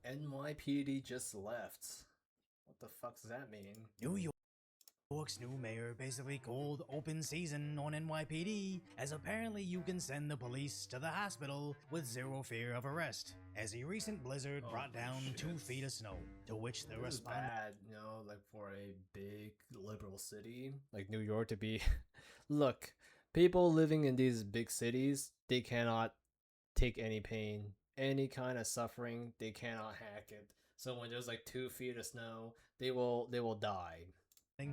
NYPD just left. What the fuck does that mean? New York's new mayor basically called open season on NYPD, as apparently you can send the police to the hospital with zero fear of arrest, as a recent blizzard brought down shit. 2 feet of snow, to which the This is respondent bad, like for a big liberal city like New York to be. Look, people living in these big cities, they cannot take any pain, any kind of suffering. They cannot hack it. So when there's like 2 feet of snow, they will die.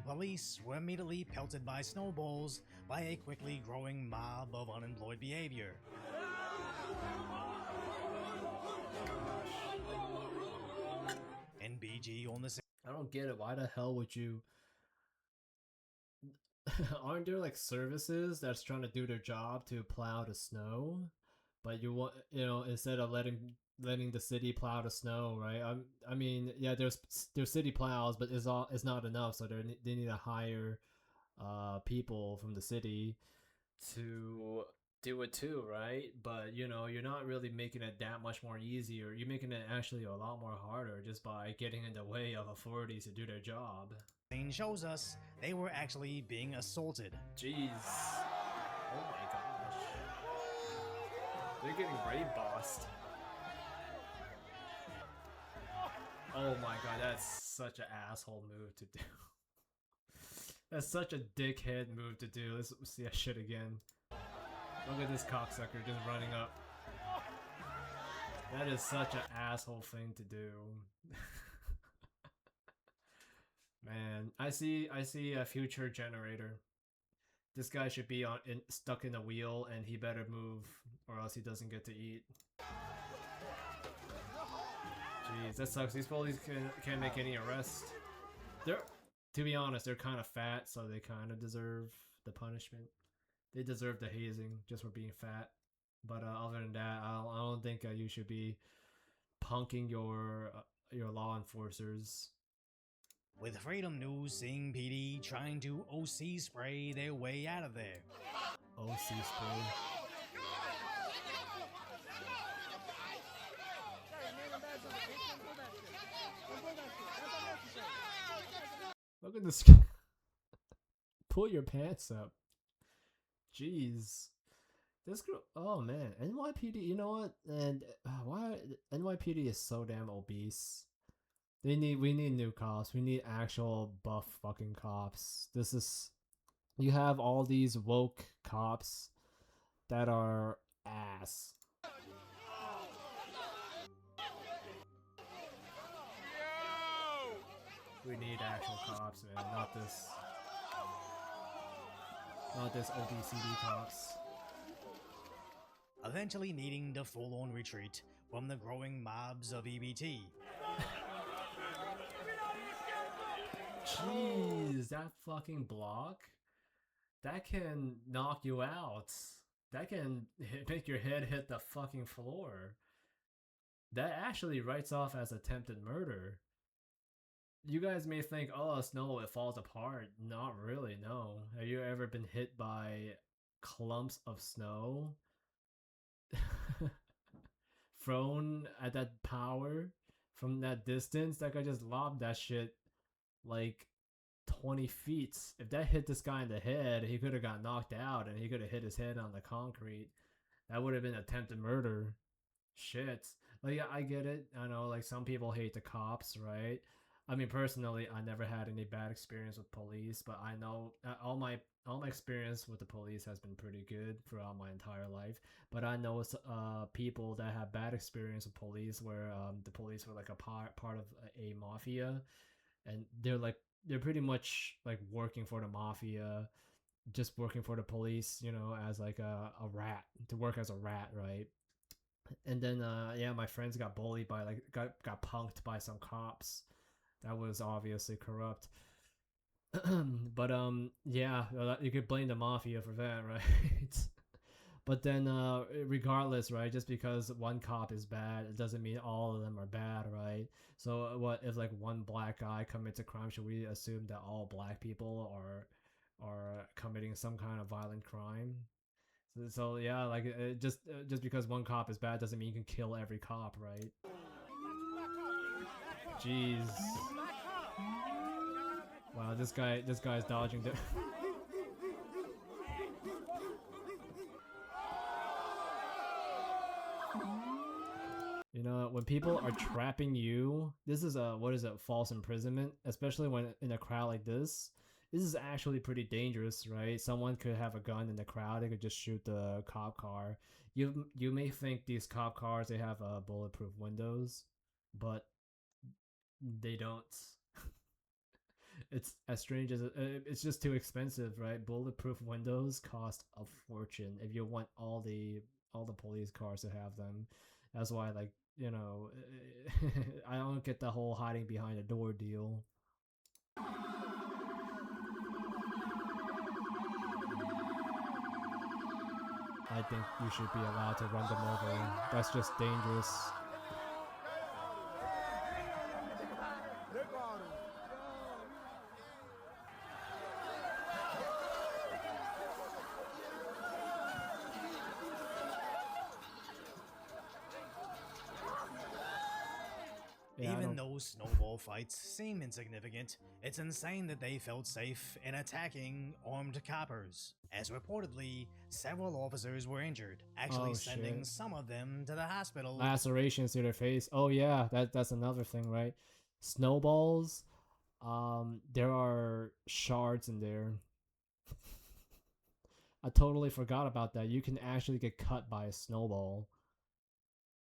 police were immediately pelted by snowballs by a quickly growing mob of unemployed behavior. NBG on the I don't get it. Why the hell would you? Aren't there like services that's trying to do their job to plow the snow, but you want instead of letting the city plow the snow, right? I mean, yeah, there's city plows, but it's not enough. So they need to hire people from the city to do it too, right? But you're not really making it that much more easier. You're making it actually a lot more harder just by getting in the way of authorities to do their job. scene shows us they were actually being assaulted. Jeez. Oh my gosh. They're getting raid bossed. Oh my god, that's such an asshole move to do. That's such a dickhead move to do. Let's see that shit again. Look at this cocksucker just running up. That is such an asshole thing to do. Man, I see a future generator. This guy should be stuck in a wheel, and he better move, or else he doesn't get to eat. Jeez, that sucks. These police can't make any arrests. To be honest, they're kind of fat, so they kind of deserve the punishment. They deserve the hazing just for being fat. But other than that, I don't think you should be punking your law enforcers. With Freedom News seeing PD trying to OC spray their way out of there. OC spray. Look at this. Pull your pants up. Jeez. This girl. Oh man, NYPD. You know what? And why NYPD is so damn obese. We need new cops. We need actual buff fucking cops. You have all these woke cops that are ass. We need actual cops, man. Not this obesity cops. Eventually needing the full-on retreat from the growing mobs of EBT. Jeez, that fucking block, that can knock you out. That can make your head hit the fucking floor. That actually writes off as attempted murder. You guys may think, oh, snow, it falls apart. Not really, no. Have you ever been hit by clumps of snow? Thrown at that power from that distance? That guy just lobbed that shit like 20 feet. If that hit this guy in the head, he could have got knocked out and he could have hit his head on the concrete. That would have been attempted murder. Shit. Like, yeah, I get it. I know, like, some people hate the cops, right? I mean, personally, I never had any bad experience with police, but I know all my experience with the police has been pretty good throughout my entire life. But I know people that have bad experience with police, where the police were like a part of a mafia, and they're pretty much like working for the mafia, just working for the police, as like a rat, to work as a rat, right? And then yeah, my friends got bullied by got punked by some cops that was obviously corrupt. But yeah, you could blame the mafia for that, right? But then regardless, right, just because one cop is bad, it doesn't mean all of them are bad, right? So what if like one black guy commits a crime? Should we assume that all black people are committing some kind of violent crime? So yeah, like just because one cop is bad doesn't mean you can kill every cop, right? Jeez. Wow, this guy's dodging the. You know, when people are trapping you, this is a what is it, false imprisonment, especially when in a crowd like this. This is actually pretty dangerous, right? Someone could have a gun in the crowd, they could just shoot the cop car. You may think these cop cars they have bulletproof windows, but they don't. It's as strange as it's just too expensive, right? Bulletproof windows cost a fortune if you want all the police cars to have them. That's why, like, you know, I don't get the whole hiding behind a door deal. I think you should be allowed to run them over. That's just dangerous. Yeah, Even though snowball fights seem insignificant, it's insane that they felt safe in attacking armed coppers, as reportedly, several officers were injured, actually Oh, sending shit. some of them to the hospital. Lacerations to their face. Oh yeah, that's another thing, right? Snowballs. There are shards in there. I totally forgot about that. You can actually get cut by a snowball.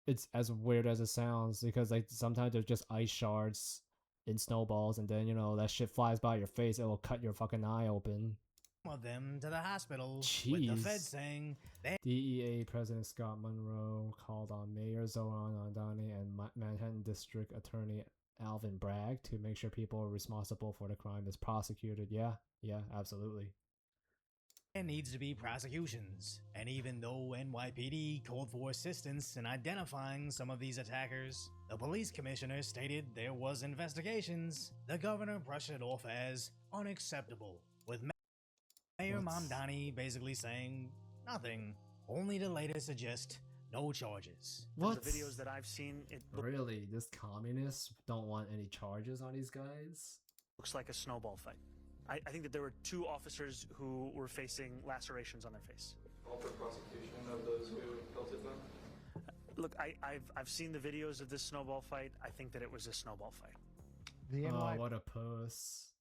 It's as weird as it sounds because like sometimes there's just ice shards in snowballs, and then you know that shit flies by your face. It will cut your fucking eye open. Some of them to the hospital, with the Fed Jeez. saying they DEA President Scott Monroe called on Mayor Zoran Andani and Manhattan District Attorney Alvin Bragg to make sure people responsible for the crime is prosecuted. Yeah, absolutely. there needs to be prosecutions. And even though NYPD called for assistance in identifying some of these attackers, the police commissioner stated there was investigations. The governor brushed it off as unacceptable, with Mayor What's- Mamdani basically saying nothing, only to later suggest no charges. What? The videos that I've seen, it Really? This communists don't want any charges on these guys? looks like a snowball fight. I think that there were 2 officers who were facing lacerations on their face. All for prosecution of those who pelted them. Look, I've seen the videos of this snowball fight. I think that it was a snowball fight. The Oh, what a puss.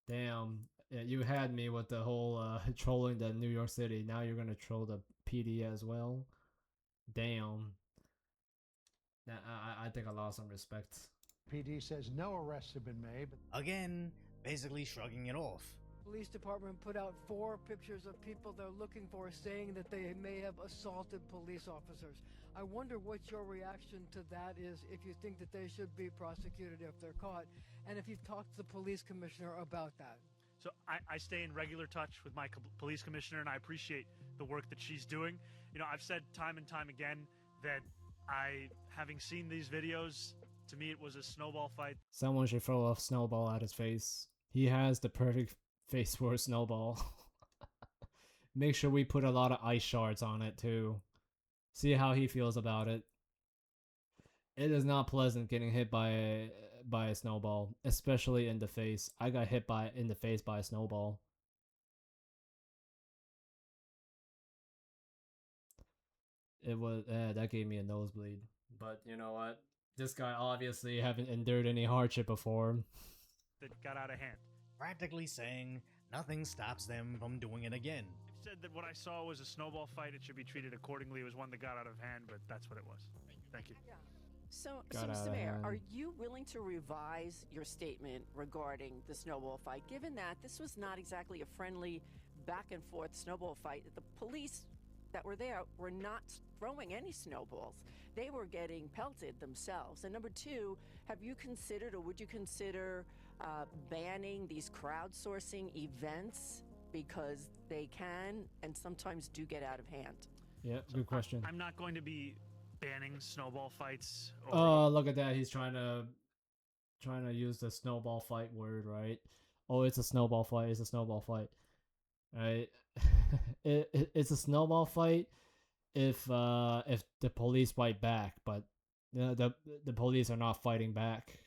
Damn. Yeah, you had me with the whole trolling the New York City. Now you're gonna troll the PD as well. Damn. I think I lost some respect. NYPD says no arrests have been made, but Again, basically shrugging it off. Police department put out 4 pictures of people they're looking for, saying that they may have assaulted police officers. I wonder what your reaction to that is, if you think that they should be prosecuted if they're caught, and if you've talked to the police commissioner about that. So I stay in regular touch with my police commissioner, and I appreciate the work that she's doing. You know, I've said time and time again that having seen these videos, to me it was a snowball fight. Someone should throw a snowball at his face. He has the perfect face for a snowball. Make sure we put a lot of ice shards on it too. See how he feels about it. It is not pleasant getting hit by a snowball, especially in the face. I got hit in the face by a snowball. It was that gave me a nosebleed. But you know what? This guy obviously haven't endured any hardship before. That got out of hand. Practically saying nothing stops them from doing it again. It said that what I saw was a snowball fight. It should be treated accordingly. It was one that got out of hand, but that's what it was. Thank you. So, Got out Mr. of Mayor, hand. are you willing to revise your statement regarding the snowball fight, given that this was not exactly a friendly back and forth snowball fight? The police that were there were not throwing any snowballs. They were getting pelted themselves. And number 2, have you considered, or would you consider banning these crowdsourcing events, because they can and sometimes do get out of hand? Yeah, good question. I'm not going to be banning snowball fights. Or Oh, look at that. He's trying to use the snowball fight word, right? Oh, it's a snowball fight. It's a snowball fight. Right? It's a snowball fight if the police fight back, but the police are not fighting back.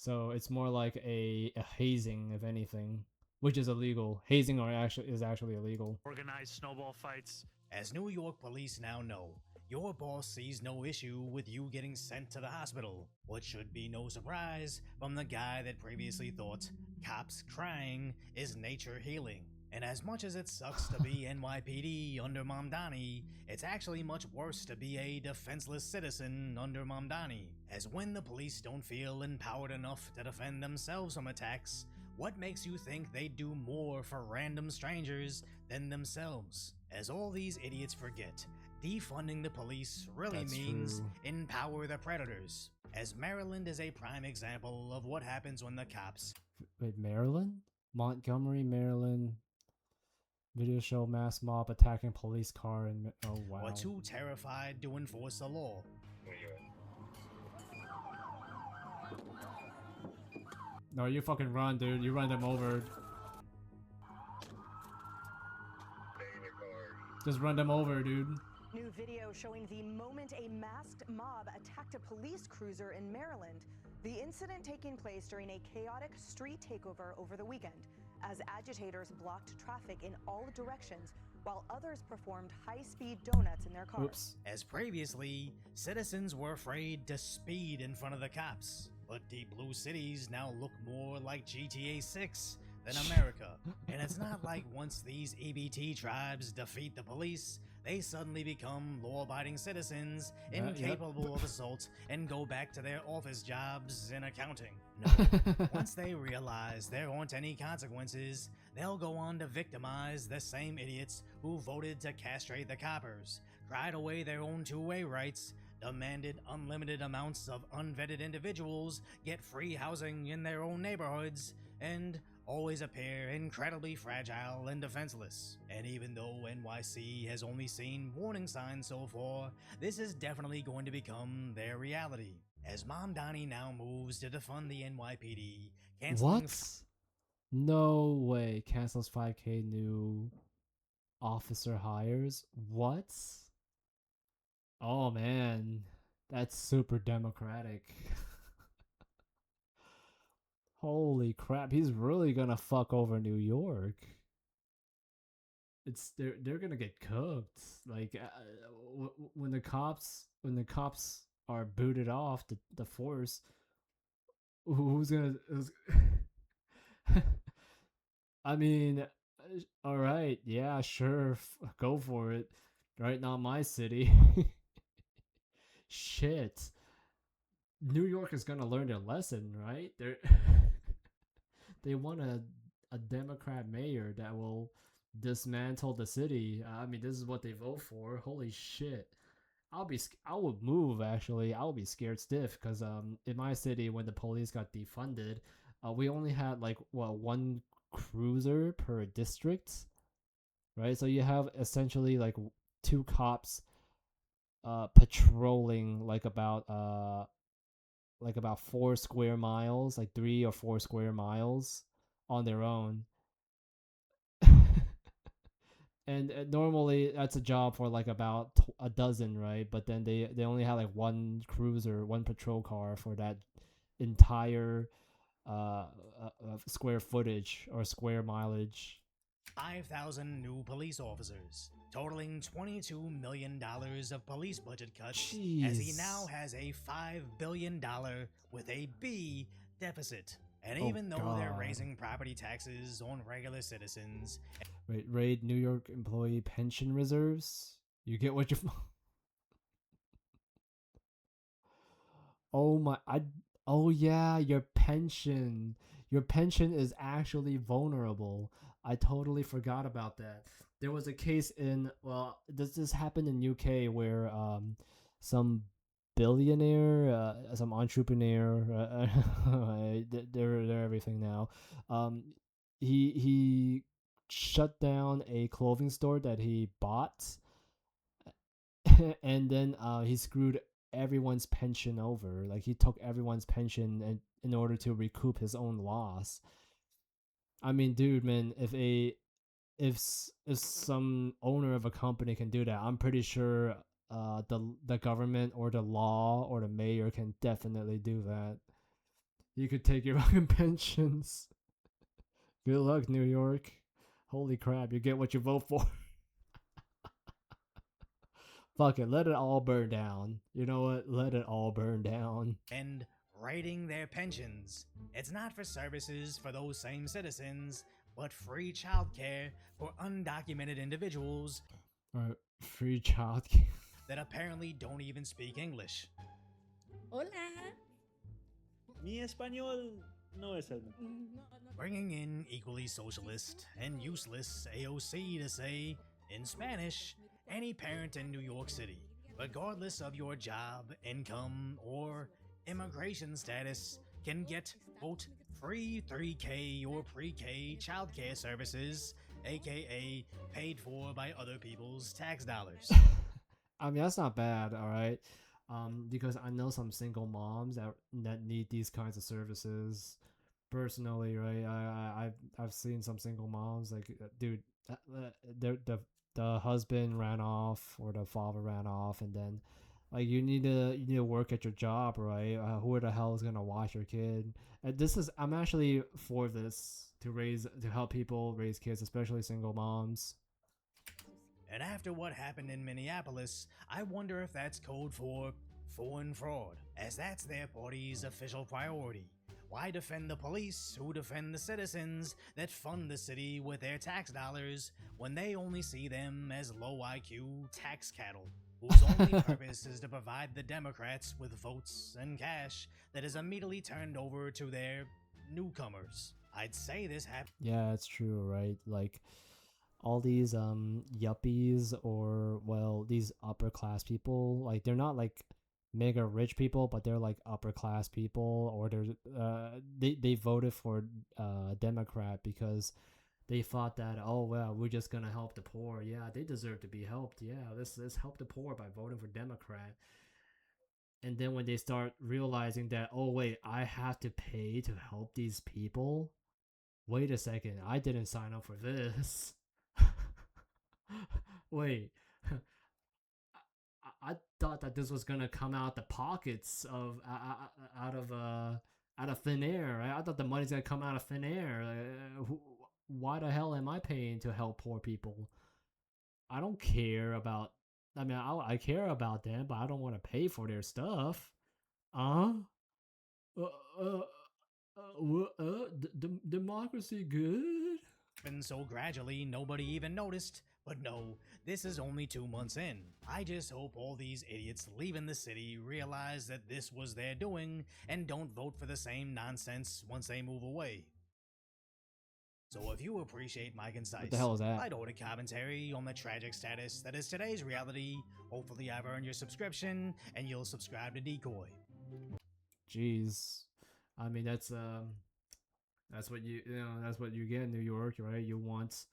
So it's more like a hazing, if anything, which is illegal. Hazing is actually illegal. Organized snowball fights. As New York police now know, your boss sees no issue with you getting sent to the hospital, what should be no surprise from the guy that previously thought cops crying is nature healing. And as much as it sucks to be NYPD under Mamdani, it's actually much worse to be a defenseless citizen under Mamdani, as when the police don't feel empowered enough to defend themselves from attacks, what makes you think they'd do more for random strangers than themselves? As all these idiots forget, defunding the police really That's means true. empower the predators, as Maryland is a prime example of what happens when the cops Wait, Maryland? Montgomery, Maryland. Video show mass mob attacking police car and oh wow. are too terrified to enforce the law. No, you fucking run, dude. You run them over. Just run them over, dude. New video showing the moment a masked mob attacked a police cruiser in Maryland. The incident taking place during a chaotic street takeover over the weekend, as agitators blocked traffic in all directions while others performed high-speed donuts in their cars. Oops. As previously, citizens were afraid to speed in front of the cops, but deep blue cities now look more like GTA 6 than America. And it's not like once these EBT tribes defeat the police, they suddenly become law-abiding citizens Yep. incapable of assault and go back to their office jobs in accounting. No. Once they realize there aren't any consequences, they'll go on to victimize the same idiots who voted to castrate the coppers, cried away their own two-way rights, demanded unlimited amounts of unvetted individuals get free housing in their own neighborhoods, and always appear incredibly fragile and defenseless. And even though NYC has only seen warning signs so far, this is definitely going to become their reality. As Mamdani now moves to defund the NYPD, canceling What? No way. Cancels 5K new officer hires. What? Oh man, that's super democratic. Holy crap, he's really gonna fuck over New York. They're gonna get cooked. Like when the cops are booted off the force, who's gonna? I mean, all right, yeah, sure, go for it. Right, not my city. Shit. New York is gonna learn their lesson, right? They want a Democrat mayor that will dismantle the city. I mean, this is what they vote for. Holy shit. I would move actually. I would be scared stiff because in my city when the police got defunded, we only had like one cruiser per district, right? So you have essentially like two cops patrolling like about 4 square miles, like 3 or 4 square miles on their own. And normally that's a job for like about a dozen, right? But then they only have like one cruiser, one patrol car for that entire square footage or square mileage. 5,000 new police officers, totaling $22 million of police budget cuts, as he Jeez. now has a $5 billion with a B deficit. And Oh, even though they're God. raising property taxes on regular citizens, Wait, raid New York employee pension reserves? You get what you Oh my oh yeah, your pension. Your pension is actually vulnerable. I totally forgot about that. There was a case this happened in UK where some billionaire, some entrepreneur, they're everything now. He shut down a clothing store that he bought, and then he screwed everyone's pension over. Like he took everyone's pension and in order to recoup his own loss. I mean, dude, man, if some owner of a company can do that, I'm pretty sure the government or the law or the mayor can definitely do that. You could take your fucking pensions. Good luck, New York. Holy crap, you get what you vote for. Fuck it, let it all burn down. You know what? Let it all burn down. And writing their pensions. It's not for services for those same citizens, but free childcare for undocumented individuals Alright, free childcare. that apparently don't even speak English. Hola. Mi español no es el mejor. Bringing in equally socialist and useless AOC to say, in Spanish, any parent in New York City, regardless of your job, income, or immigration status, can get, quote, free 3K or pre-K childcare services, aka paid for by other people's tax dollars. I mean, that's not bad, alright? Because I know some single moms that need these kinds of services personally, right? I've seen some single moms, like, dude, the husband ran off or the father ran off, and then like you need to work at your job, right? Who the hell is gonna watch your kid? And I'm actually for this to help people raise kids, especially single moms. And after what happened in Minneapolis, I wonder if that's code for foreign fraud, as that's their party's official priority. Why defend the police who defend the citizens that fund the city with their tax dollars when they only see them as low IQ tax cattle, whose only purpose is to provide the Democrats with votes and cash that is immediately turned over to their newcomers? I'd say this happened. Yeah, it's true, right? Like all these yuppies, or well, these upper class people, like they're not like mega rich people, but they're like upper class people, or they voted for Democrat because they thought that, oh well, we're just gonna help the poor. Yeah, they deserve to be helped. Yeah, let's help the poor by voting for Democrat. And then when they start realizing that, oh wait, I have to pay to help these people. Wait a second, I didn't sign up for this. Wait, I thought that this was gonna come out the pockets of out of thin air. Right? I thought the money's gonna come out of thin air. Why the hell am I paying to help poor people? I don't care about. I mean, I care about them, but I don't want to pay for their stuff. Democracy good? And so gradually nobody even noticed. But no, this is only 2 months in. I just hope all these idiots leaving the city realize that this was their doing and don't vote for the same nonsense once they move away. So if you appreciate my concise, What the hell is that? light-hearted commentary on the tragic status that is today's reality, hopefully I've earned your subscription and you'll subscribe to Decoy. Jeez, I mean that's what that's what you get in New York, right? You want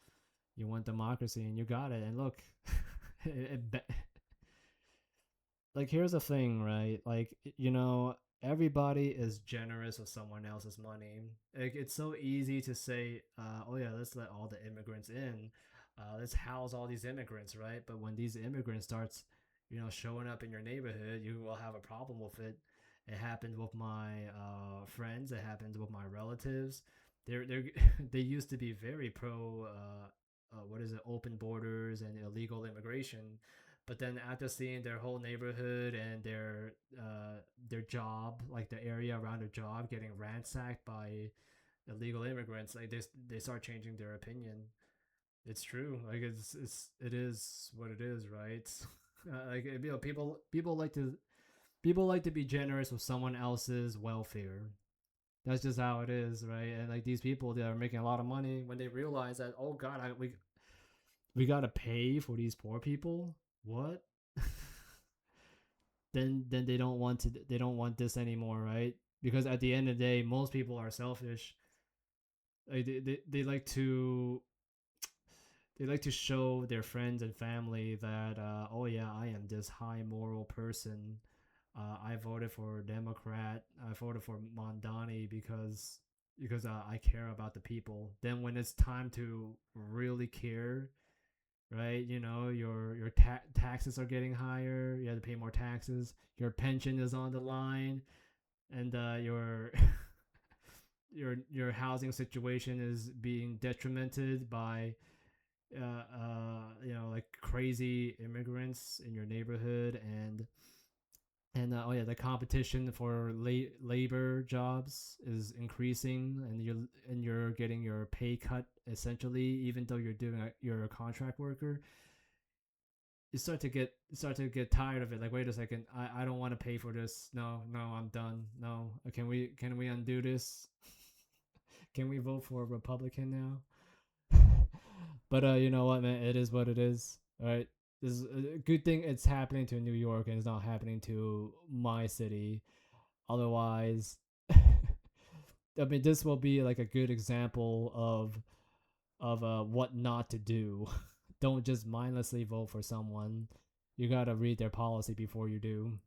democracy, and you got it. And look, like here's the thing, right? Like everybody is generous with someone else's money. Like it's so easy to say, oh yeah, let's let all the immigrants in, let's house all these immigrants, right? But when these immigrants starts, showing up in your neighborhood, you will have a problem with it. It happened with my friends. It happened with my relatives. They used to be very pro open borders and illegal immigration, but then after seeing their whole neighborhood and their job, like the area around their job, getting ransacked by illegal immigrants, like they start changing their opinion. It's true. Like it is what it is, right? Like people like to be generous with someone else's welfare. That's just how it is, right? And like these people that are making a lot of money, when they realize that, oh god, we gotta pay for these poor people, what? then they don't want this anymore, right? Because at the end of the day, most people are selfish. Like they like to show their friends and family that oh yeah, I am this high moral person. I voted for Democrat. I voted for Mondani because I care about the people. Then when it's time to really care, right? Your taxes are getting higher. You have to pay more taxes. Your pension is on the line, and your your housing situation is being detrimented by like crazy immigrants in your neighborhood, and oh yeah, the competition for labor jobs is increasing, and you're getting your pay cut essentially, even though you're a contract worker. You start to get tired of it. Like, wait a second, I don't want to pay for this. No, I'm done. No, can we undo this? Can we vote for a Republican now? But you know what, man? It is what it is. All right. This is a good thing it's happening to New York and it's not happening to my city. Otherwise, I mean, this will be like a good example of what not to do. Don't just mindlessly vote for someone. You gotta read their policy before you do.